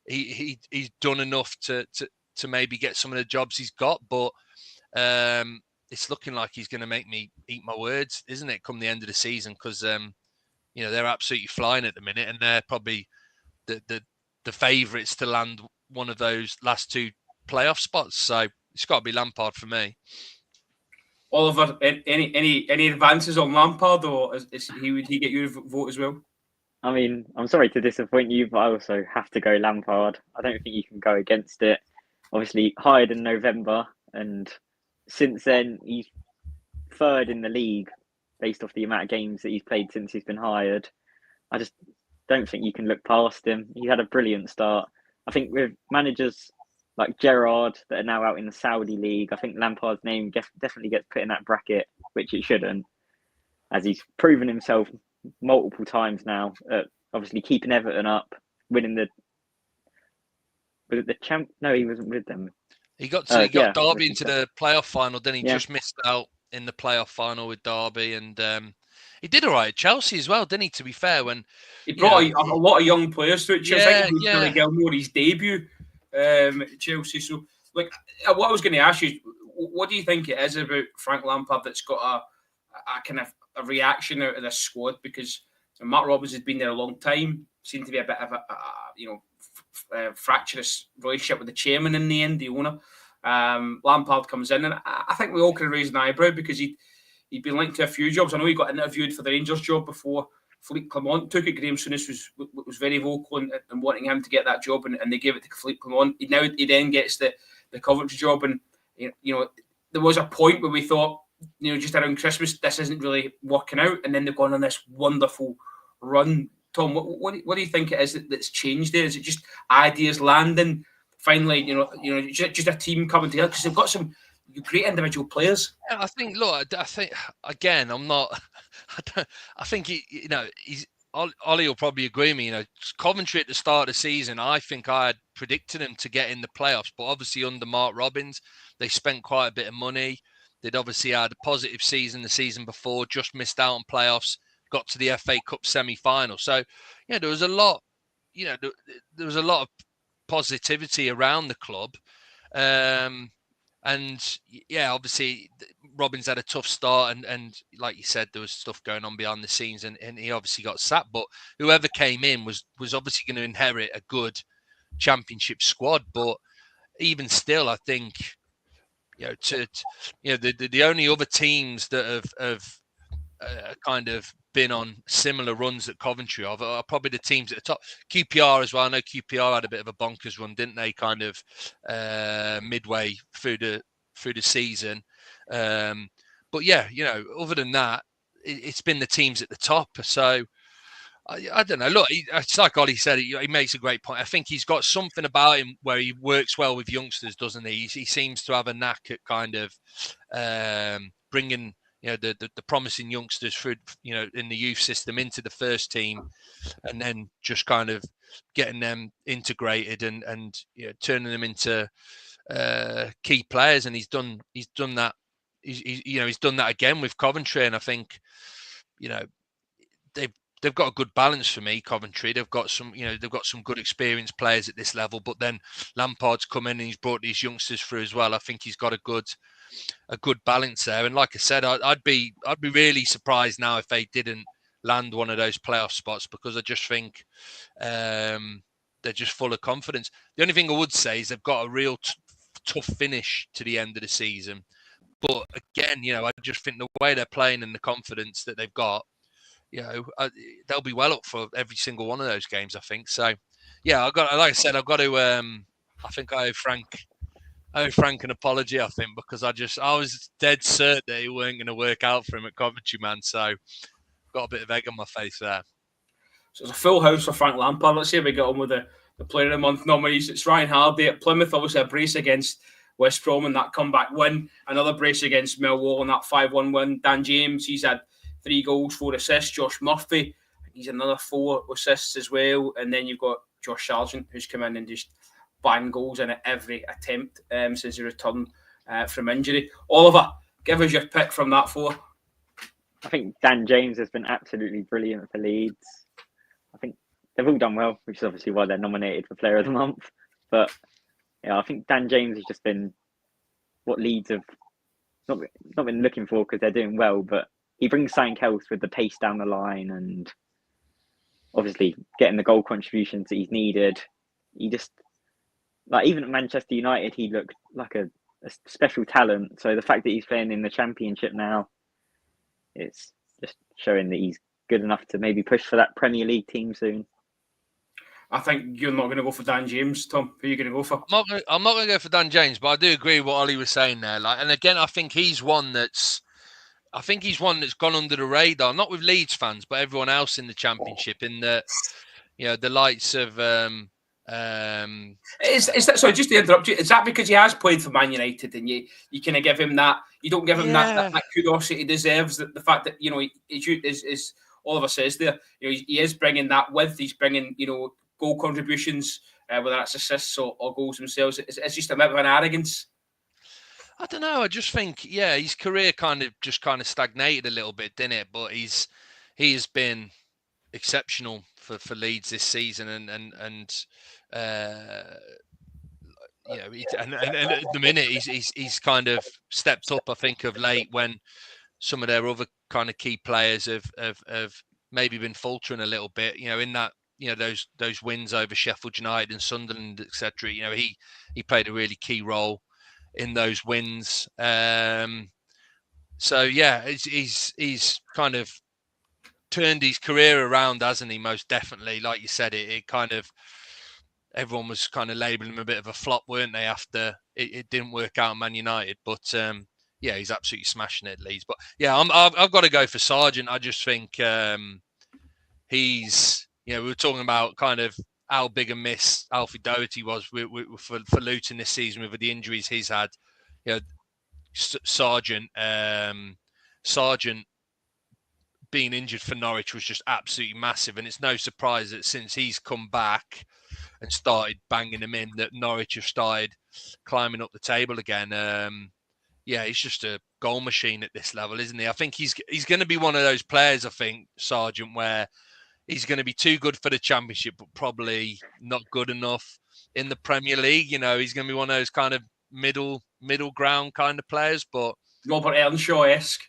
he's done enough to maybe get some of the jobs he's got, but it's looking like he's going to make me eat my words, isn't it, come the end of the season? Because they're absolutely flying at the minute, and they're probably the favourites to land one of those last 2 playoff spots. So it's got to be Lampard for me. Oliver, any advances on Lampard, or would he get your vote as well? I mean, I'm sorry to disappoint you, but I also have to go Lampard. I don't think you can go against it. Obviously, hired in November, and since then he's 3rd in the league based off the amount of games that he's played since he's been hired. I just don't think you can look past him. He had a brilliant start. I think with managers like Gerrard that are now out in the Saudi league, I think Lampard's name definitely gets put in that bracket, which it shouldn't, as he's proven himself multiple times now. Obviously keeping Everton up, winning the champ. No, he wasn't with them. He got Derby into the playoff final, then he just missed out in the playoff final with Derby, and he did all right at Chelsea as well, didn't he? To be fair, when he brought a lot of young players to it. Chelsea. I think Billy Gilmore, his debut at Chelsea. So, what I was going to ask you, what do you think it is about Frank Lampard that's got a kind of a reaction out of this squad? Because Mark Robins has been there a long time. Seemed to be a bit of a fractious relationship with the chairman in the end, the owner. Lampard comes in, and I think we all can raise an eyebrow because he'd been linked to a few jobs. I know he got interviewed for the Rangers job before Philippe Clement took it. Graham Souness was very vocal in wanting him to get that job, and they gave it to Philippe Clement. He then gets the Coventry job, and there was a point where we thought, just around Christmas, this isn't really working out, and then they've gone on this wonderful run. Tom, what do you think it is that's changed there? Is it just ideas landing? Finally, just a team coming together, because they've got some great individual players. Yeah, I think again, I'm not. I think he's. Ollie will probably agree with me. Coventry at the start of the season, I think I had predicted him to get in the playoffs, but obviously under Mark Robins, they spent quite a bit of money. They'd obviously had a positive season the season before, just missed out on playoffs, got to the FA Cup semi-final. So, there was a lot. There was a lot of positivity around the club. Obviously Robins had a tough start, and like you said, there was stuff going on behind the scenes, and he obviously got sacked. But whoever came in was obviously going to inherit a good championship squad. But even still, I think the only other teams that have kind of been on similar runs that Coventry are probably the teams at the top. QPR as well. I know QPR had a bit of a bonkers run, didn't they? Kind of midway through the season. But yeah, other than that, it's been the teams at the top. So I don't know. Look, it's like Ollie said. He makes a great point. I think he's got something about him where he works well with youngsters, doesn't he? He seems to have a knack at kind of bringing the promising youngsters through in the youth system into the first team, and then just kind of getting them integrated and turning them into key players. And he's done that. He's done that again with Coventry, and I think they've got a good balance for me. Coventry, they've got some good experienced players at this level, but then Lampard's come in and he's brought these youngsters through as well. I think he's got a good balance there. And like I said, I'd be really surprised now if they didn't land one of those playoff spots, because I just think they're just full of confidence. The only thing I would say is they've got a real tough finish to the end of the season. But again, I just think the way they're playing and the confidence that they've got, they'll be well up for every single one of those games, I think. So, yeah, I've got to. I think I owe Frank an apology. I think because I was dead certain that it weren't going to work out for him at Coventry, man. So, got a bit of egg on my face there. So it's a full house for Frank Lampard. Let's see if we get on with the Player of the Month nominees. It's Ryan Hardy at Plymouth, obviously a brace against West Brom and that comeback win. Another brace against Millwall and that 5-1 win. Dan James, he's had 3 goals, 4 assists. Josh Murphy, he's another 4 assists as well. And then you've got Josh Sargent, who's come in and just banged goals in at every attempt since he returned from injury. Oliver, give us your pick from that 4. I think Dan James has been absolutely brilliant for Leeds. I think they've all done well, which is obviously why they're nominated for Player of the Month. But yeah, I think Dan James has just been what Leeds have not been looking for, because they're doing well, but he brings something else with the pace down the line and obviously getting the goal contributions that he's needed. He just, like, even at Manchester United, he looked like a special talent. So the fact that he's playing in the Championship now, it's just showing that he's good enough to maybe push for that Premier League team soon. I think you're not going to go for Dan James, Tom. Who are you going to go for? I'm not going to go for Dan James, but I do agree with what Ollie was saying there. And again, I think he's one that's gone under the radar, not with Leeds fans, but everyone else in the Championship. In the, the likes of. Is that, sorry, just to interrupt you, is that because he has played for Man United and you kind of give him that? You don't give him that kudos that he deserves. That the fact that is Oliver says there, he is bringing that with. He's bringing goal contributions, whether that's assists or goals themselves. It's just a bit of an arrogance. I don't know. I just think, his career kind of stagnated a little bit, didn't it? But he has been exceptional for Leeds this season, and at the minute he's kind of stepped up, I think, of late, when some of their other kind of key players have maybe been faltering a little bit. In that those wins over Sheffield United and Sunderland, etc. He played a really key role in those wins. So yeah, he's kind of turned his career around, hasn't he? Most definitely. Like you said, it kind of, everyone was kind of labelling him a bit of a flop, weren't they, after it didn't work out at Man United. But he's absolutely smashing it at Leeds. But yeah, I've got to go for Sargent. I just think he's, we were talking about kind of how big a miss Alfie Doherty was for Luton this season with the injuries he's had. Sargent being injured for Norwich was just absolutely massive, and it's no surprise that since he's come back and started banging them in, that Norwich have started climbing up the table again. He's just a goal machine at this level, isn't he? I think he's going to be one of those players, I think, Sargent, where he's going to be too good for the Championship, but probably not good enough in the Premier League. He's going to be one of those kind of middle ground kind of players. But Robert Earnshaw-esque.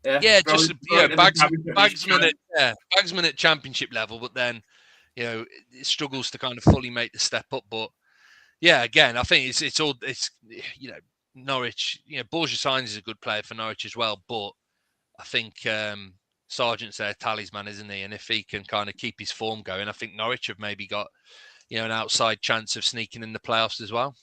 Bagsman at Championship level, but then it struggles to kind of fully make the step up. But yeah, again, I think it's Norwich. Borja Sainz is a good player for Norwich as well, but I think Sargent's their talisman, isn't he? And if he can kind of keep his form going, I think Norwich have maybe got an outside chance of sneaking in the playoffs as well.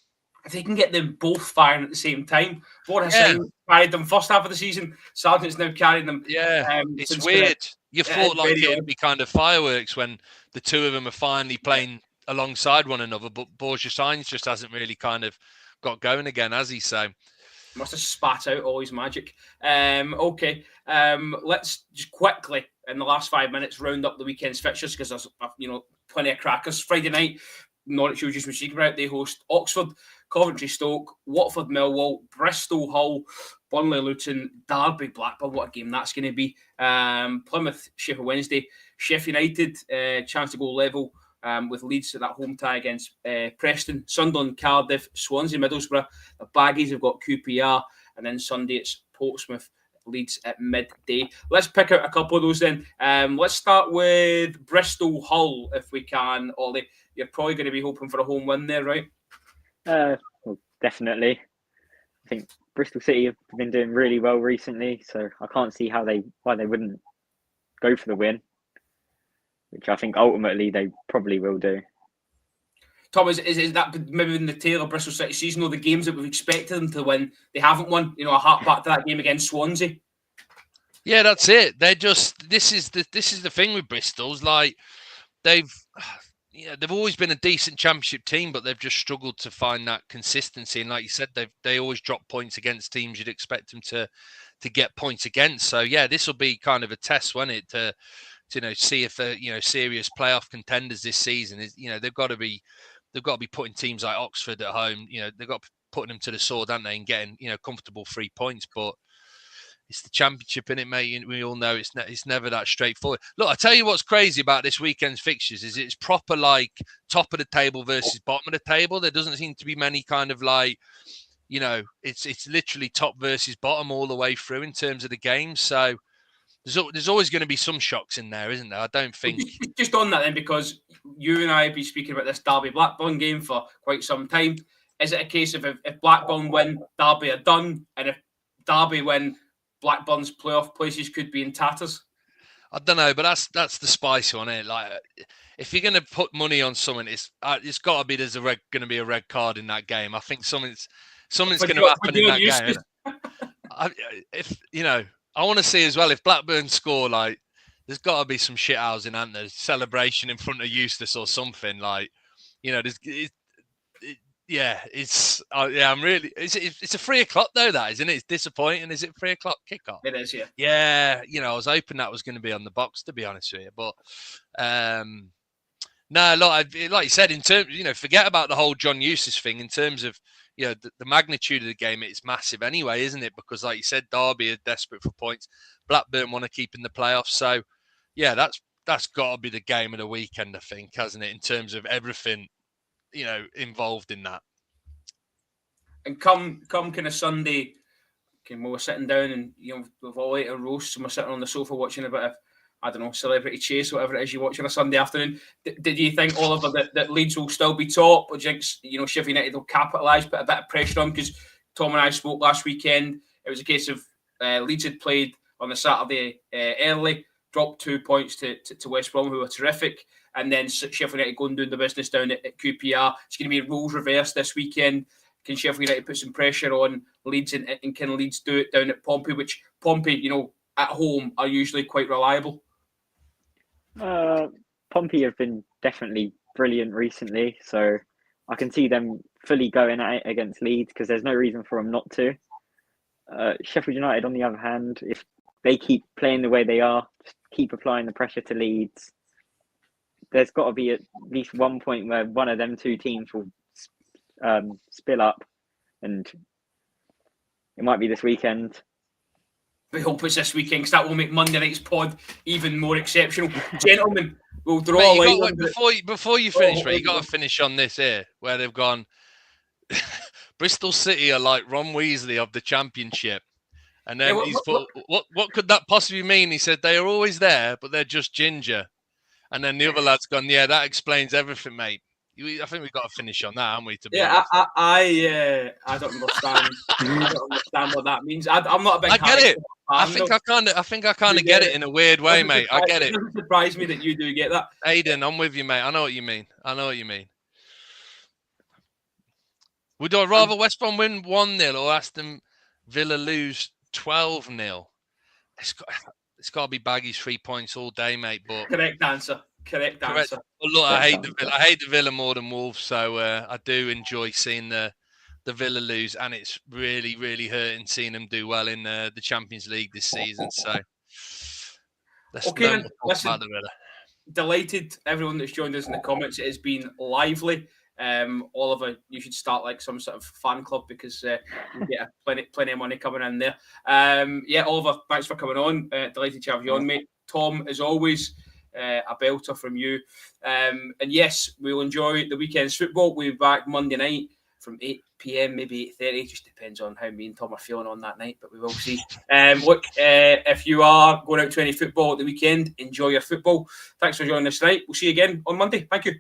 If they can get them both firing at the same time. Borja Sainz carried them first half of the season. Sargent's now carrying them. Yeah, it's weird. You thought like it'd be kind of fireworks when the two of them are finally playing alongside one another, but Borja Sainz just hasn't really kind of got going again, has he? So must have spat out all his magic. Okay, let's just quickly in the last 5 minutes round up the weekend's fixtures, because there's plenty of crackers. Friday night, Norwich, just was speaking about, they host Oxford. Coventry Stoke, Watford Millwall, Bristol Hull, Burnley Luton, Derby Blackburn. What a game that's going to be. Plymouth Sheffield Wednesday, Sheffield United, chance to go level with Leeds at that home tie against Preston, Sunderland Cardiff, Swansea Middlesbrough. The Baggies have got QPR, and then Sunday it's Portsmouth Leeds at midday. Let's pick out a couple of those then. Let's start with Bristol Hull if we can. Ollie, you're probably going to be hoping for a home win there, right? Well, definitely. I think Bristol City have been doing really well recently, so I can't see why they wouldn't go for the win, which I think ultimately they probably will do. Tom, is that maybe in the tail of Bristol City season, or the games that we've expected them to win, they haven't won? You know, I hark back to that game against Swansea. Yeah, that's it. They're just this is the thing with Bristol's, like they've always been a decent championship team, but they've just struggled to find that consistency. And like you said, they always drop points against teams you'd expect them to get points against. So yeah, this will be kind of a test, won't it, to see if they're serious playoff contenders this season. They've got to be putting teams like Oxford at home. They've got putting them to the sword, haven't they, and getting comfortable 3 points. But it's the championship, innit, mate? We all know it's never that straightforward. Look, I tell you what's crazy about this weekend's fixtures is it's proper like top of the table versus bottom of the table. There doesn't seem to be many kind of like, it's literally top versus bottom all the way through in terms of the games. So there's always going to be some shocks in there, isn't there? I don't think. Just on that then, because you and I have been speaking about this Derby Blackburn game for quite some time. Is it a case of if Blackburn win, Derby are done, and if Derby win, Blackburn's playoff places could be in tatters? I don't know, but that's the spice on it. Like, if you're going to put money on someone, it's got to be going to be a red card in that game. I think something's going to happen in that game. I want to see as well if Blackburn score, like, there's got to be some shit housing, and there's celebration in front of Eustace or something. Like, it's a 3 o'clock though, that isn't it? It's disappointing. Is it 3 o'clock kickoff? It is, yeah. Yeah, I was hoping that was going to be on the box, to be honest with you. But no, like you said, in terms, forget about the whole John Eustace thing. In terms of the magnitude of the game, it's massive anyway, isn't it? Because like you said, Derby are desperate for points. Blackburn want to keep in the playoffs. So yeah, that's got to be the game of the weekend, I think, hasn't it? In terms of everything involved in that. And come kind of Sunday, we were sitting down and we've all ate a roast and we're sitting on the sofa watching a bit of, I don't know, Celebrity Chase, whatever it is you watch on a Sunday afternoon. Did you think, Oliver, that Leeds will still be top, or do you think Sheffield United will capitalise, put a bit of pressure on? Because Tom and I spoke last weekend, it was a case of Leeds had played on the Saturday early, dropped 2 points to West Brom, who were terrific. And then Sheffield United go and do the business down at QPR. It's going to be roles reversed this weekend. Can Sheffield United put some pressure on Leeds and can Leeds do it down at Pompey, which Pompey, at home are usually quite reliable? Pompey have been definitely brilliant recently, so I can see them fully going at it against Leeds because there's no reason for them not to. Sheffield United, on the other hand, if they keep playing the way they are, just keep applying the pressure to Leeds, there's got to be at least one point where one of them two teams will spill up, and it might be this weekend. We hope it's this weekend because that will make Monday night's pod even more exceptional. Gentlemen, we'll draw a line. Before you finish, you got to finish on this here, where they've gone. Bristol City are like Ron Weasley of the Championship. And then he's put, what could that possibly mean? He said, they are always there, but they're just ginger. And then the other lad's gone, yeah, that explains everything, mate. I think we've got to finish on that, haven't we? I don't understand. I don't understand what that means. I'm not a big. I get it. I think I kind of get it in a weird way, mate. I get it. It doesn't surprise me that you do get that. Aidan, I'm with you, mate. I know what you mean. Would I rather West Brom win 1-0 or Aston Villa lose 12-0? It's got to be Baggies 3 points all day, mate. But correct answer. But look, I hate the Villa more than Wolves, so I do enjoy seeing the Villa lose, and it's really, really hurting seeing them do well in the Champions League this season. So listen, delighted everyone that's joined us in the comments. It has been lively. Oliver, you should start like some sort of fan club because you get plenty of money coming in there. Oliver, thanks for coming on. Delighted to have you on, mate. Tom, as always, a belter from you. And yes, we'll enjoy the weekend's football. We'll be back Monday night from 8 p.m, maybe 8:30. Just depends on how me and Tom are feeling on that night, but we will see. If you are going out to any football at the weekend, enjoy your football. Thanks for joining us tonight. We'll see you again on Monday. Thank you.